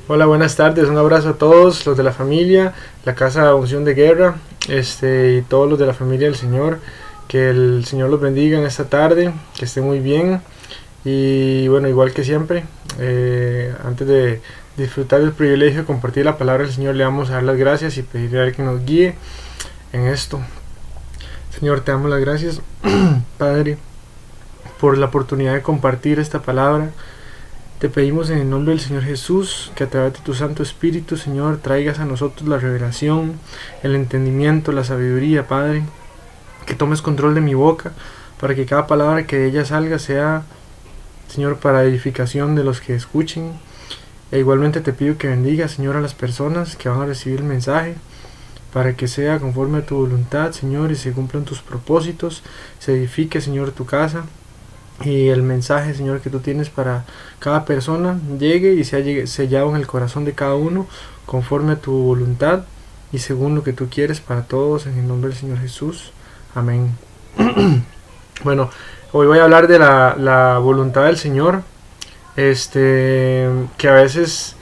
Hola, buenas tardes, un abrazo a todos los de la familia, la Casa Unción de Guerra, y todos los de la familia del Señor. Que el Señor los bendiga en esta tarde, que estén muy bien. Y bueno, igual que siempre, antes de disfrutar del privilegio de compartir la palabra del Señor, le vamos a dar las gracias y pedirle a Él que nos guíe en esto. Señor, te damos las gracias, Padre, por la oportunidad de compartir esta palabra. Te pedimos en el nombre del Señor Jesús que a través de tu Santo Espíritu, Señor, traigas a nosotros la revelación, el entendimiento, la sabiduría, Padre. Que tomes control de mi boca para que cada palabra que de ella salga sea, Señor, para edificación de los que escuchen. E igualmente te pido que bendiga, Señor, a las personas que van a recibir el mensaje, para que sea conforme a tu voluntad, Señor, y se cumplan tus propósitos, se edifique, Señor, tu casa. Y el mensaje, Señor, que tú tienes para cada persona llegue y sea sellado en el corazón de cada uno conforme a tu voluntad y según lo que tú quieres para todos, en el nombre del Señor Jesús. Amén. Bueno, hoy voy a hablar de la voluntad del Señor, que a veces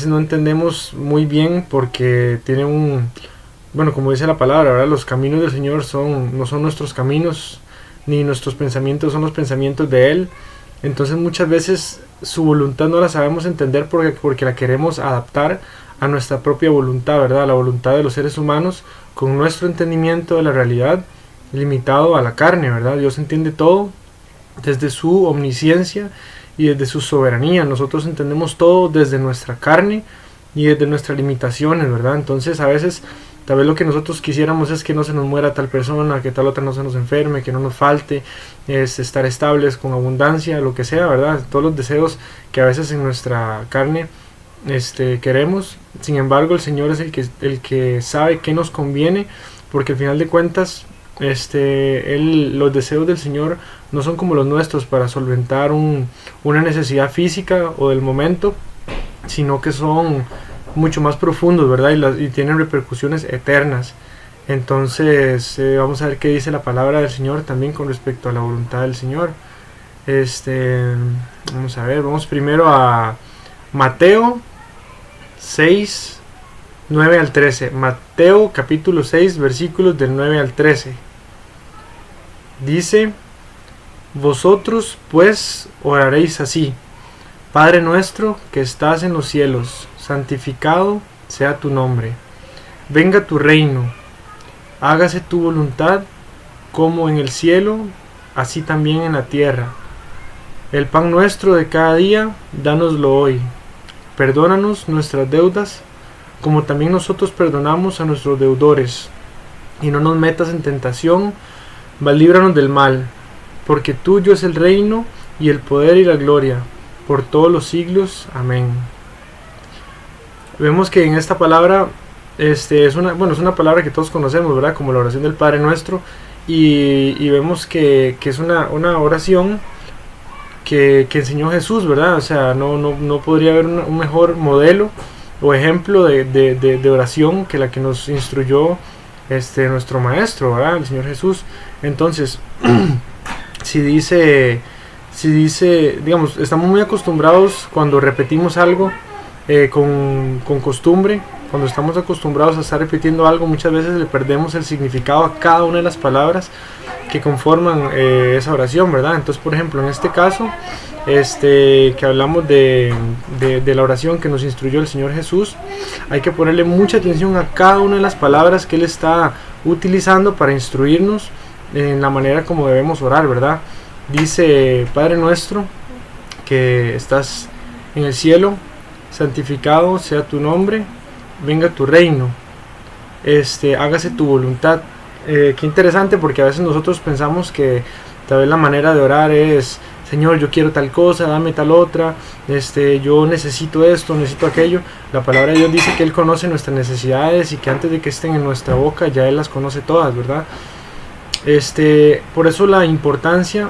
no entendemos muy bien porque tiene bueno, como dice la palabra, ¿verdad? Los caminos del Señor no son nuestros caminos, ni nuestros pensamientos son los pensamientos de Él. Entonces muchas veces su voluntad no la sabemos entender porque la queremos adaptar a nuestra propia voluntad, ¿verdad? A la voluntad de los seres humanos, con nuestro entendimiento de la realidad limitado a la carne, ¿verdad? Dios entiende todo desde su omnisciencia y desde su soberanía. Nosotros entendemos todo desde nuestra carne y desde nuestras limitaciones, ¿verdad? Entonces a veces tal vez lo que nosotros quisiéramos es que no se nos muera tal persona, que tal otra no se nos enferme, que no nos falte, es estar estables con abundancia, lo que sea, ¿verdad? Todos los deseos que a veces en nuestra carne queremos. Sin embargo, el Señor es el que sabe qué nos conviene, porque al final de cuentas los deseos del Señor no son como los nuestros para solventar una necesidad física o del momento, sino que son mucho más profundos, ¿verdad? Y tienen repercusiones eternas. Entonces vamos a ver qué dice la palabra del Señor también con respecto a la voluntad del Señor. Vamos a ver, vamos primero a Mateo 6, 9 al 13. Mateo capítulo 6, versículos del 9 al 13. Dice: Vosotros pues oraréis así: Padre nuestro que estás en los cielos, santificado sea tu nombre. Venga tu reino. Hágase tu voluntad como en el cielo, así también en la tierra. El pan nuestro de cada día, dánoslo hoy. Perdónanos nuestras deudas, como también nosotros perdonamos a nuestros deudores. Y no nos metas en tentación, mas líbranos del mal. Porque tuyo es el reino, y el poder y la gloria, por todos los siglos. Amén. Vemos que en esta palabra es una palabra que todos conocemos, ¿verdad? Como la oración del Padre Nuestro. Y vemos que es una oración que enseñó Jesús, ¿verdad? O sea, no podría haber un mejor modelo o ejemplo de oración que la que nos instruyó nuestro Maestro, ¿verdad? El Señor Jesús. Entonces, si dice, digamos, estamos muy acostumbrados cuando repetimos algo con costumbre. Cuando estamos acostumbrados a estar repitiendo algo, muchas veces le perdemos el significado a cada una de las palabras que conforman esa oración, ¿verdad? Entonces, por ejemplo, en este caso, que hablamos de la oración que nos instruyó el Señor Jesús, hay que ponerle mucha atención a cada una de las palabras que Él está utilizando para instruirnos en la manera como debemos orar, ¿verdad? Dice: Padre nuestro que estás en el cielo, santificado sea tu nombre, venga tu reino, hágase tu voluntad. Qué interesante, porque a veces nosotros pensamos que tal vez la manera de orar es: Señor, yo quiero tal cosa, dame tal otra, yo necesito esto, necesito aquello. La palabra de Dios dice que Él conoce nuestras necesidades y que antes de que estén en nuestra boca ya Él las conoce todas, ¿verdad? Por eso la importancia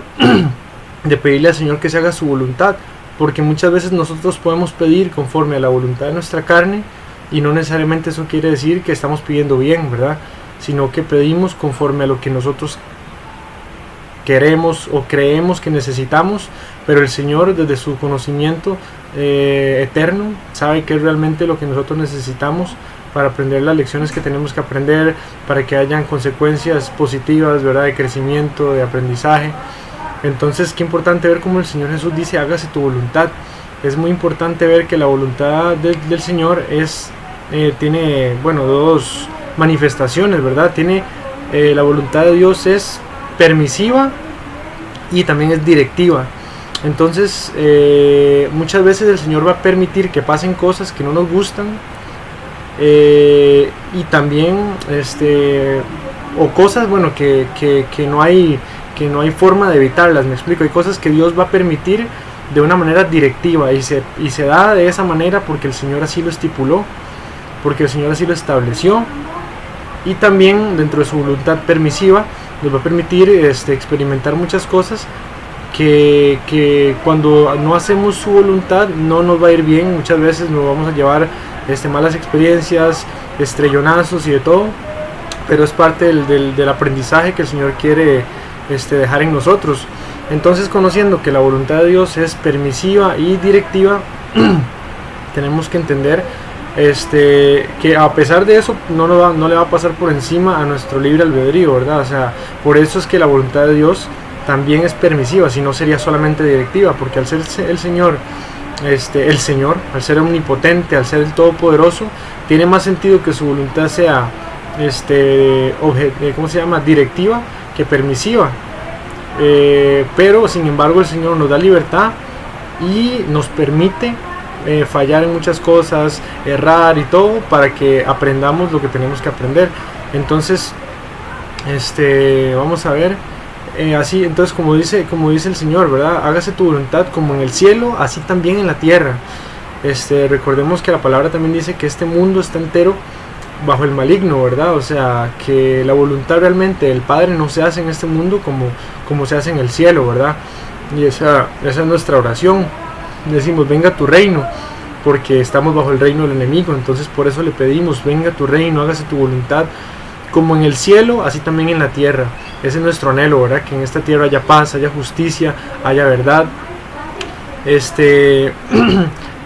de pedirle al Señor que se haga su voluntad, porque muchas veces nosotros podemos pedir conforme a la voluntad de nuestra carne, y no necesariamente eso quiere decir que estamos pidiendo bien, ¿verdad? Sino que pedimos conforme a lo que nosotros queremos o creemos que necesitamos, pero el Señor desde su conocimiento eterno sabe qué es realmente lo que nosotros necesitamos para aprender las lecciones que tenemos que aprender, para que hayan consecuencias positivas, ¿verdad? De crecimiento, de aprendizaje. Entonces, qué importante ver cómo el Señor Jesús dice, hágase tu voluntad. Es muy importante ver que la voluntad del Señor tiene, bueno, dos manifestaciones, ¿verdad? La voluntad de Dios es permisiva y también es directiva. Entonces, muchas veces el Señor va a permitir que pasen cosas que no nos gustan, y también o cosas, bueno, que no hay forma de evitarlas. Me explico, hay cosas que Dios va a permitir de una manera directiva y se da de esa manera porque el Señor así lo estipuló, porque el Señor así lo estableció. Y también dentro de su voluntad permisiva nos va a permitir experimentar muchas cosas que cuando no hacemos su voluntad no nos va a ir bien. Muchas veces nos vamos a llevar malas experiencias, estrellonazos y de todo, pero es parte del aprendizaje que el Señor quiere dejar en nosotros. Entonces, conociendo que la voluntad de Dios es permisiva y directiva, tenemos que entender que a pesar de eso no le va a pasar por encima a nuestro libre albedrío, ¿verdad? O sea, por eso es que la voluntad de Dios también es permisiva, si no sería solamente directiva, porque al ser el Señor, al ser omnipotente, al ser el todopoderoso, tiene más sentido que su voluntad sea directiva que permisiva. Pero sin embargo el Señor nos da libertad y nos permite fallar en muchas cosas, errar y todo, para que aprendamos lo que tenemos que aprender. Entonces vamos a ver, así, entonces como dice el Señor, ¿verdad? Hágase tu voluntad como en el cielo, así también en la tierra. Recordemos que la palabra también dice que este mundo está entero bajo el maligno, ¿verdad? O sea, que la voluntad realmente del Padre no se hace en este mundo como se hace en el cielo, ¿verdad? Y esa es nuestra oración. Decimos, venga tu reino, porque estamos bajo el reino del enemigo. Entonces por eso le pedimos, venga tu reino, hágase tu voluntad como en el cielo, así también en la tierra. Ese es nuestro anhelo, ¿verdad? Que en esta tierra haya paz, haya justicia, haya verdad.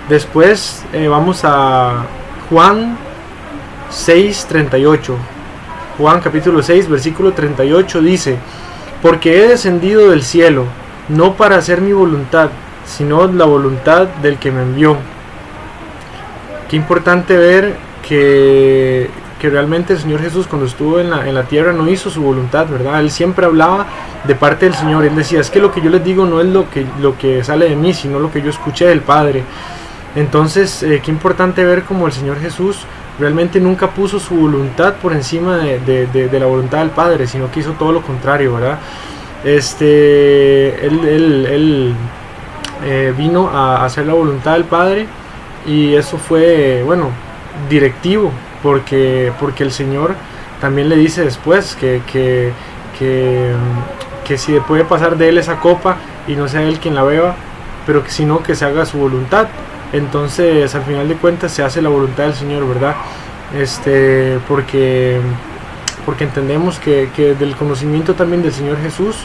Después vamos a Juan 6:38. Juan capítulo 6 versículo 38 dice: porque he descendido del cielo, no para hacer mi voluntad, sino la voluntad del que me envió. Qué importante ver que realmente el Señor Jesús, cuando estuvo en la tierra, no hizo su voluntad, ¿verdad? Él siempre hablaba de parte del Señor. Él decía, es que lo que yo les digo no es lo que sale de mí, sino lo que yo escuché del Padre. Entonces, qué importante ver cómo el Señor Jesús realmente nunca puso su voluntad por encima de la voluntad del Padre, sino que hizo todo lo contrario, ¿verdad? Él vino a hacer la voluntad del Padre, y eso fue, bueno, directivo, porque el Señor también le dice después que si puede pasar de él esa copa y no sea él quien la beba, pero que sino que se haga su voluntad. Entonces al final de cuentas se hace la voluntad del Señor, ¿verdad? Porque entendemos que del conocimiento también del Señor Jesús,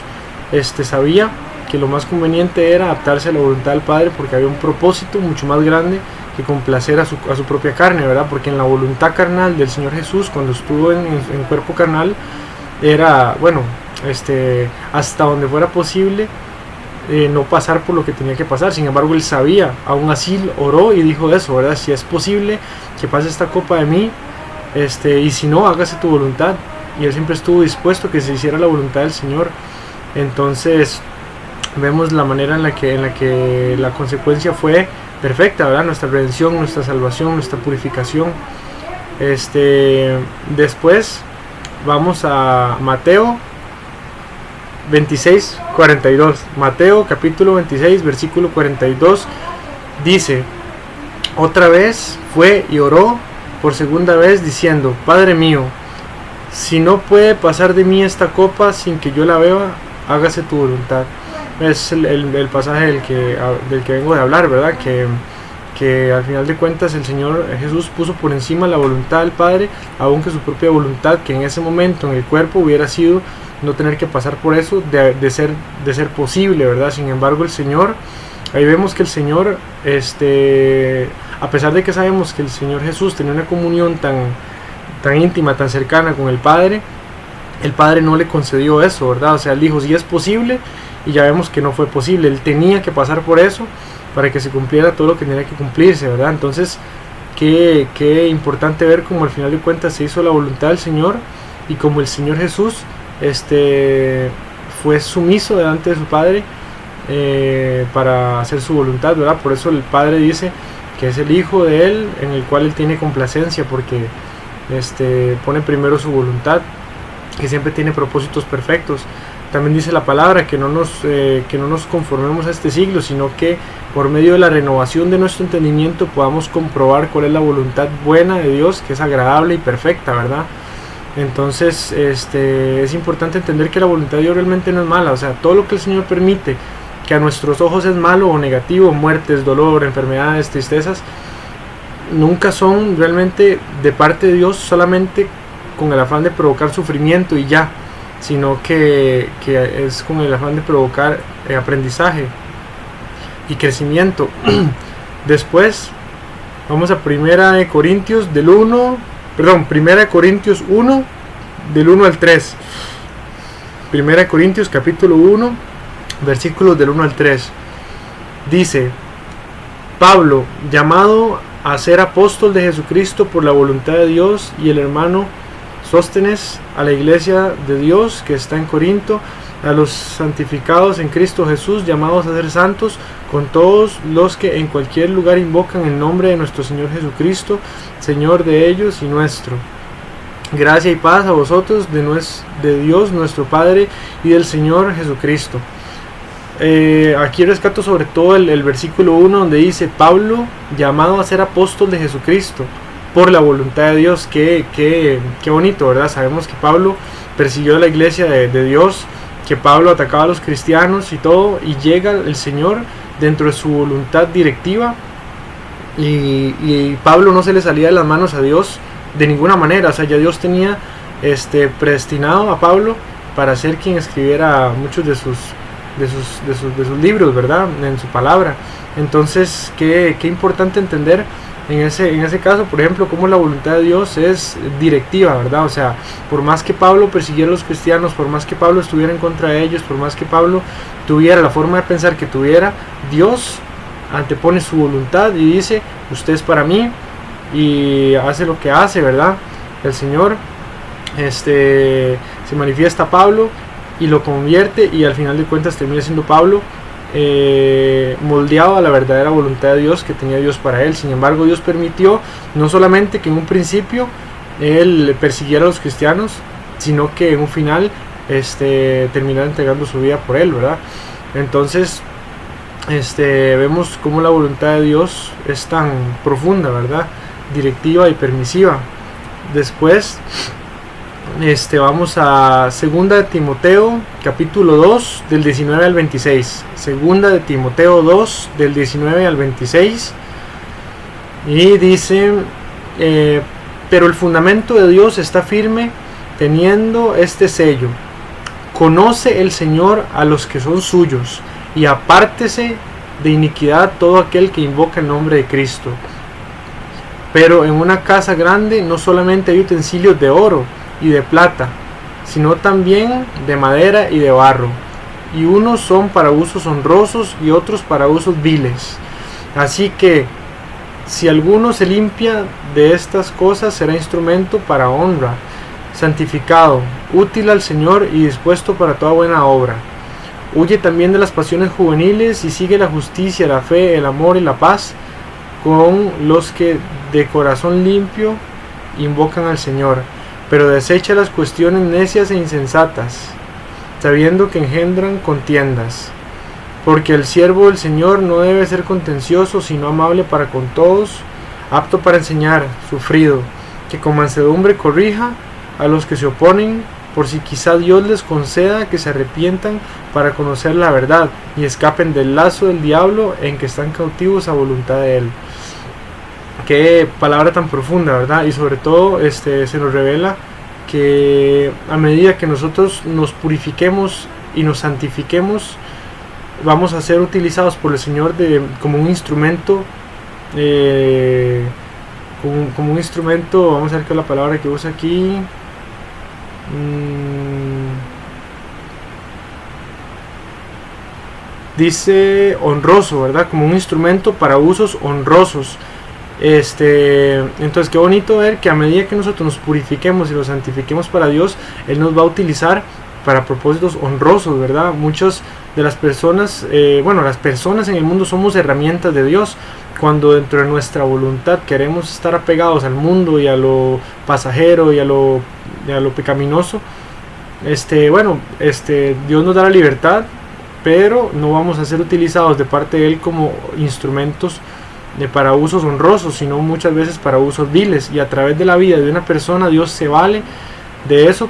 sabía que lo más conveniente era adaptarse a la voluntad del Padre, porque había un propósito mucho más grande que complacer a su propia carne, ¿verdad? Porque en la voluntad carnal del Señor Jesús, cuando estuvo en cuerpo carnal, era, bueno, hasta donde fuera posible no pasar por lo que tenía que pasar. Sin embargo, él sabía, aún así oró y dijo eso, ¿verdad? Si es posible que pase esta copa de mí, y si no, hágase tu voluntad. Y él siempre estuvo dispuesto a que se hiciera la voluntad del Señor. Entonces vemos la manera en la que la consecuencia fue perfecta, ¿verdad? Nuestra redención, nuestra salvación, nuestra purificación. Después vamos a Mateo 26:42. Mateo capítulo 26 versículo 42 dice: otra vez fue y oró por segunda vez diciendo: Padre mío, si no puede pasar de mí esta copa sin que yo la beba, hágase tu voluntad. Es el pasaje del que vengo de hablar, ¿verdad? Que que al final de cuentas el Señor Jesús puso por encima la voluntad del Padre, aunque su propia voluntad, que en ese momento en el cuerpo hubiera sido no tener que pasar por eso, de ser posible, ¿verdad? Sin embargo, el Señor, ahí vemos que el Señor, a pesar de que sabemos que el Señor Jesús tenía una comunión tan íntima, tan cercana con el Padre no le concedió eso, ¿verdad? O sea, él dijo, si es posible, y ya vemos que no fue posible, él tenía que pasar por eso para que se cumpliera todo lo que tenía que cumplirse, ¿verdad? Entonces, qué importante ver cómo al final de cuentas se hizo la voluntad del Señor, y como el Señor Jesús fue sumiso delante de su Padre para hacer su voluntad, ¿verdad? Por eso el Padre dice que es el Hijo de Él, en el cual Él tiene complacencia, porque pone primero su voluntad, que siempre tiene propósitos perfectos. También dice la palabra que no nos conformemos a este siglo, sino que por medio de la renovación de nuestro entendimiento podamos comprobar cuál es la voluntad buena de Dios, que es agradable y perfecta, ¿verdad? Entonces es importante entender que la voluntad de Dios realmente no es mala. O sea, todo lo que el Señor permite que a nuestros ojos es malo o negativo, muertes, dolor, enfermedades, tristezas, nunca son realmente de parte de Dios solamente con el afán de provocar sufrimiento y ya, sino que es con el afán de provocar aprendizaje y crecimiento. Después vamos a Primera de Corintios 1 del 1 al 3. Primera de Corintios capítulo 1, versículos del 1 al 3. Dice: Pablo, llamado a ser apóstol de Jesucristo por la voluntad de Dios, y el hermano Sóstenes, a la iglesia de Dios que está en Corinto, a los santificados en Cristo Jesús, llamados a ser santos, con todos los que en cualquier lugar invocan el nombre de nuestro Señor Jesucristo, Señor de ellos y nuestro. Gracia y paz a vosotros de Dios nuestro Padre y del Señor Jesucristo. Aquí rescato sobre todo el versículo 1, donde dice: Pablo, llamado a ser apóstol de Jesucristo por la voluntad de Dios. Qué bonito, ¿verdad? Sabemos que Pablo persiguió a la iglesia de Dios, que Pablo atacaba a los cristianos y todo, y llega el Señor dentro de su voluntad directiva, y Pablo no se le salía de las manos a Dios de ninguna manera. O sea, ya Dios tenía predestinado a Pablo para ser quien escribiera muchos de sus libros, ¿verdad? En su palabra. Entonces, qué importante entender en ese caso, por ejemplo, cómo la voluntad de Dios es directiva, ¿verdad? O sea, por más que Pablo persiguiera a los cristianos, por más que Pablo estuviera en contra de ellos, por más que Pablo tuviera la forma de pensar que tuviera, Dios antepone su voluntad y dice: usted es para mí, y hace lo que hace, ¿verdad? El Señor se manifiesta a Pablo y lo convierte, y al final de cuentas termina siendo Pablo moldeado a la verdadera voluntad de Dios que tenía Dios para él. Sin embargo, Dios permitió no solamente que en un principio él persiguiera a los cristianos, sino que en un final terminara entregando su vida por él, ¿verdad? Entonces vemos cómo la voluntad de Dios es tan profunda, ¿verdad? Directiva y permisiva. Después vamos a 2 de Timoteo capítulo 2 del 19 al 26. 2 de Timoteo 2 del 19 al 26. Y dice: pero el fundamento de Dios está firme, teniendo este sello: conoce el Señor a los que son suyos, y apártese de iniquidad todo aquel que invoca el nombre de Cristo. Pero en una casa grande no solamente hay utensilios de oro y de plata, sino también de madera y de barro, y unos son para usos honrosos y otros para usos viles. Así que si alguno se limpia de estas cosas, será instrumento para honra, santificado, útil al Señor y dispuesto para toda buena obra. Huye también de las pasiones juveniles y sigue la justicia, la fe, el amor y la paz con los que de corazón limpio invocan al Señor. Pero desecha las cuestiones necias e insensatas, sabiendo que engendran contiendas. Porque el siervo del Señor no debe ser contencioso, sino amable para con todos, apto para enseñar, sufrido, que con mansedumbre corrija a los que se oponen, por si quizá Dios les conceda que se arrepientan para conocer la verdad y escapen del lazo del diablo en que están cautivos a voluntad de él. Qué palabra tan profunda, ¿verdad? Y sobre todo se nos revela que a medida que nosotros nos purifiquemos y nos santifiquemos, vamos a ser utilizados por el Señor como un instrumento, como un instrumento, vamos a ver qué es la palabra que usa aquí. Dice honroso, ¿verdad? Como un instrumento para usos honrosos. Entonces qué bonito ver que a medida que nosotros nos purifiquemos y nos santifiquemos para Dios, Él nos va a utilizar para propósitos honrosos, ¿verdad? Muchas de las personas, las personas en el mundo somos herramientas de Dios. Cuando dentro de nuestra voluntad queremos estar apegados al mundo y a lo pasajero y a lo pecaminoso, Dios nos da la libertad, pero no vamos a ser utilizados de parte de Él como instrumentos para usos honrosos, sino muchas veces para usos viles, y a través de la vida de una persona Dios se vale de eso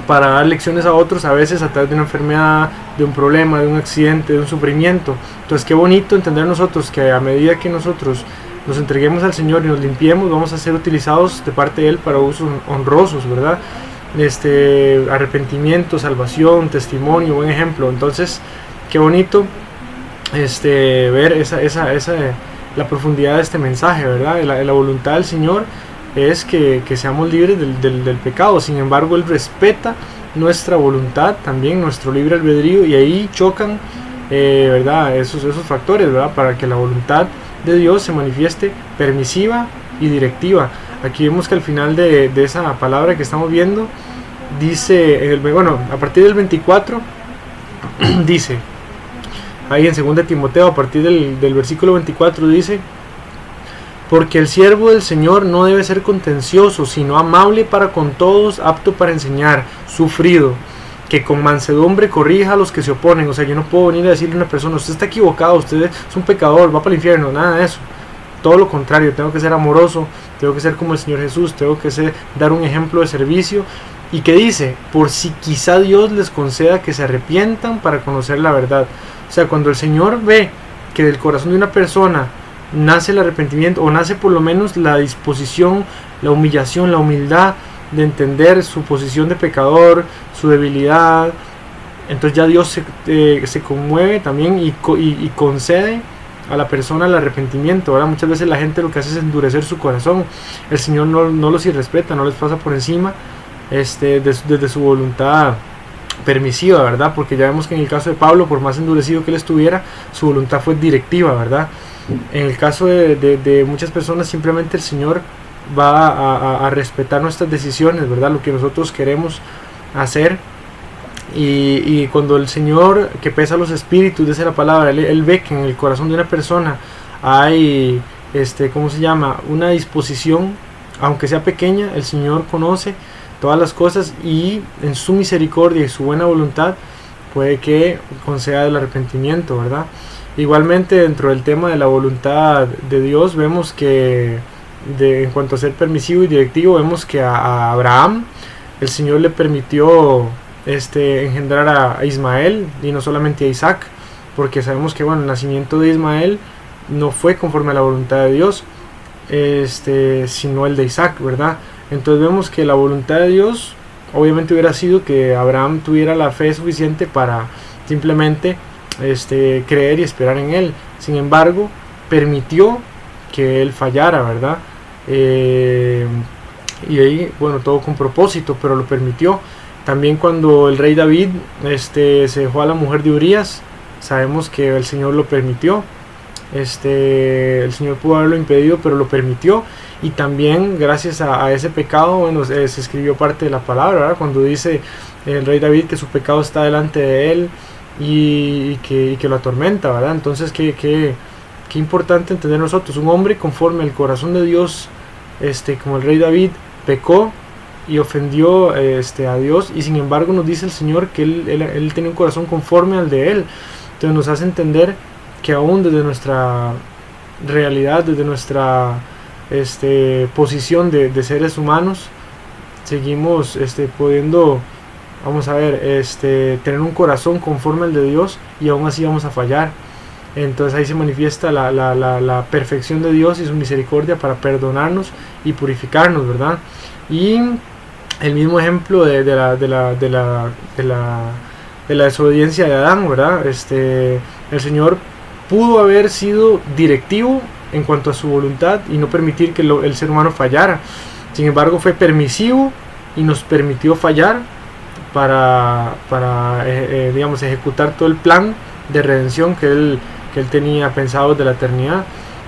para dar lecciones a otros, a veces a través de una enfermedad, de un problema, de un accidente, de un sufrimiento. Entonces qué bonito entender nosotros que a medida que nosotros nos entreguemos al Señor y nos limpiemos, vamos a ser utilizados de parte de Él para usos honrosos, ¿verdad? Arrepentimiento, salvación, testimonio, buen ejemplo. Entonces qué bonito ver la profundidad de este mensaje, ¿verdad? La voluntad del Señor es que seamos libres del pecado. Sin embargo, Él respeta nuestra voluntad, también nuestro libre albedrío, y ahí chocan ¿verdad? Esos factores, ¿verdad? Para que la voluntad de Dios se manifieste permisiva y directiva. Aquí vemos que al final de esa palabra que estamos viendo dice, a partir del 24 dice, ahí en 2 Timoteo, a partir del versículo 24 dice: porque el siervo del Señor no debe ser contencioso, sino amable para con todos, apto para enseñar, sufrido, que con mansedumbre corrija a los que se oponen. O sea, yo no puedo venir a decirle a una persona: usted está equivocado, usted es un pecador, va para el infierno. Nada de eso. Todo lo contrario, tengo que ser amoroso, tengo que ser como el Señor Jesús, tengo que dar un ejemplo de servicio. ¿Y qué dice? Por si quizá Dios les conceda que se arrepientan para conocer la verdad. O sea, cuando el Señor ve que del corazón de una persona nace el arrepentimiento, o nace por lo menos la disposición, la humillación, la humildad de entender su posición de pecador, su debilidad, entonces ya Dios se conmueve también y concede a la persona el arrepentimiento, ¿verdad? Muchas veces la gente lo que hace es endurecer su corazón. El Señor no los irrespeta, no les pasa por encima desde su voluntad permisiva, ¿verdad? Porque ya vemos que en el caso de Pablo, por más endurecido que él estuviera, su voluntad fue directiva, ¿verdad? En el caso de muchas personas, simplemente el Señor va a respetar nuestras decisiones, ¿verdad? Lo que nosotros queremos hacer. Y cuando el Señor, que pesa los espíritus, dice la palabra, él ve que en el corazón de una persona hay una disposición, aunque sea pequeña, el Señor conoce todas las cosas, y en su misericordia y su buena voluntad puede que conceda el arrepentimiento, ¿verdad? Igualmente, dentro del tema de la voluntad de Dios, vemos que en cuanto a ser permisivo y directivo, vemos que a Abraham el Señor le permitió engendrar a Ismael, y no solamente a Isaac, porque sabemos que el nacimiento de Ismael no fue conforme a la voluntad de Dios, sino el de Isaac, ¿verdad? Entonces vemos que la voluntad de Dios obviamente hubiera sido que Abraham tuviera la fe suficiente para simplemente creer y esperar en él. Sin embargo, permitió que él fallara, ¿verdad? Y ahí, todo con propósito, pero lo permitió. También cuando el rey David se dejó a la mujer de Urías, sabemos que el Señor lo permitió. El Señor pudo haberlo impedido, pero lo permitió. Y también gracias a ese pecado, se escribió parte de la palabra, ¿verdad? Cuando dice el rey David que su pecado está delante de él y que lo atormenta, ¿verdad? Entonces qué importante entender nosotros: un hombre conforme al corazón de Dios, como el rey David, pecó y ofendió a Dios, y sin embargo nos dice el Señor que él tenía un corazón conforme al de él. Entonces nos hace entender que aún desde nuestra realidad, desde nuestra posición de seres humanos, seguimos pudiendo, tener un corazón conforme al de Dios, y aún así vamos a fallar. Entonces ahí se manifiesta la perfección de Dios y su misericordia para perdonarnos y purificarnos, ¿verdad? Y el mismo ejemplo de la desobediencia de Adán, ¿verdad? El Señor pudo haber sido directivo en cuanto a su voluntad y no permitir que el ser humano fallara. Sin embargo, fue permisivo y nos permitió fallar para digamos, ejecutar todo el plan de redención que él tenía pensado de la eternidad.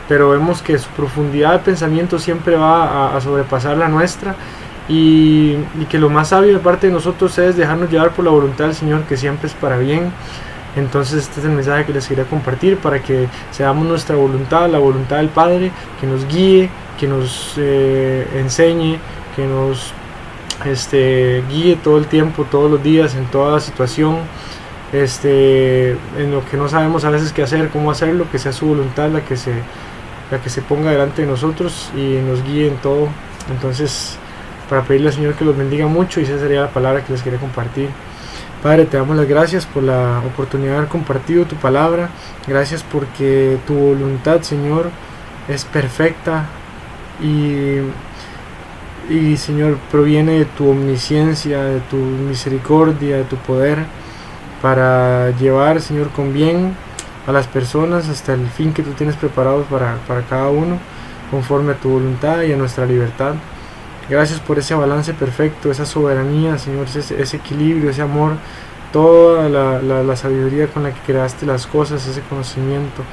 Pero vemos que su profundidad de pensamiento siempre va a sobrepasar la nuestra, y que lo más sabio de parte de nosotros es dejarnos llevar por la voluntad del Señor, que siempre es para bien. Entonces este es el mensaje que les quería compartir, para que seamos nuestra voluntad, la voluntad del Padre, que nos guíe, que nos enseñe, que nos guíe todo el tiempo, todos los días, en toda situación, en lo que no sabemos a veces qué hacer, cómo hacerlo, que sea su voluntad la que se ponga delante de nosotros y nos guíe en todo. Entonces, para pedirle al Señor que los bendiga mucho, y esa sería la palabra que les quería compartir. Padre, te damos las gracias por la oportunidad de haber compartido tu palabra. Gracias porque tu voluntad, Señor, es perfecta y Señor, proviene de tu omnisciencia, de tu misericordia, de tu poder, para llevar, Señor, con bien a las personas hasta el fin que tú tienes preparado para cada uno, conforme a tu voluntad y a nuestra libertad. Gracias por ese balance perfecto, esa soberanía, Señor, ese equilibrio, ese amor, toda la sabiduría con la que creaste las cosas, ese conocimiento.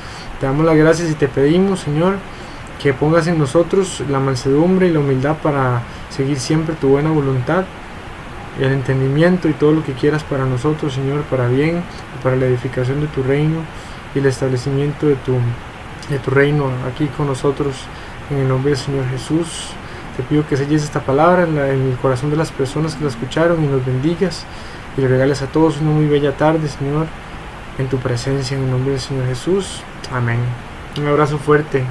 Te damos las gracias y te pedimos, Señor, que pongas en nosotros la mansedumbre y la humildad para seguir siempre tu buena voluntad, el entendimiento y todo lo que quieras para nosotros, Señor, para bien, para la edificación de tu reino y el establecimiento de tu reino aquí con nosotros, en el nombre del Señor Jesús. Te pido que selles esta palabra en el corazón de las personas que la escucharon, y nos bendigas y le regales a todos una muy bella tarde, Señor, en tu presencia, en el nombre del Señor Jesús. Amén. Un abrazo fuerte.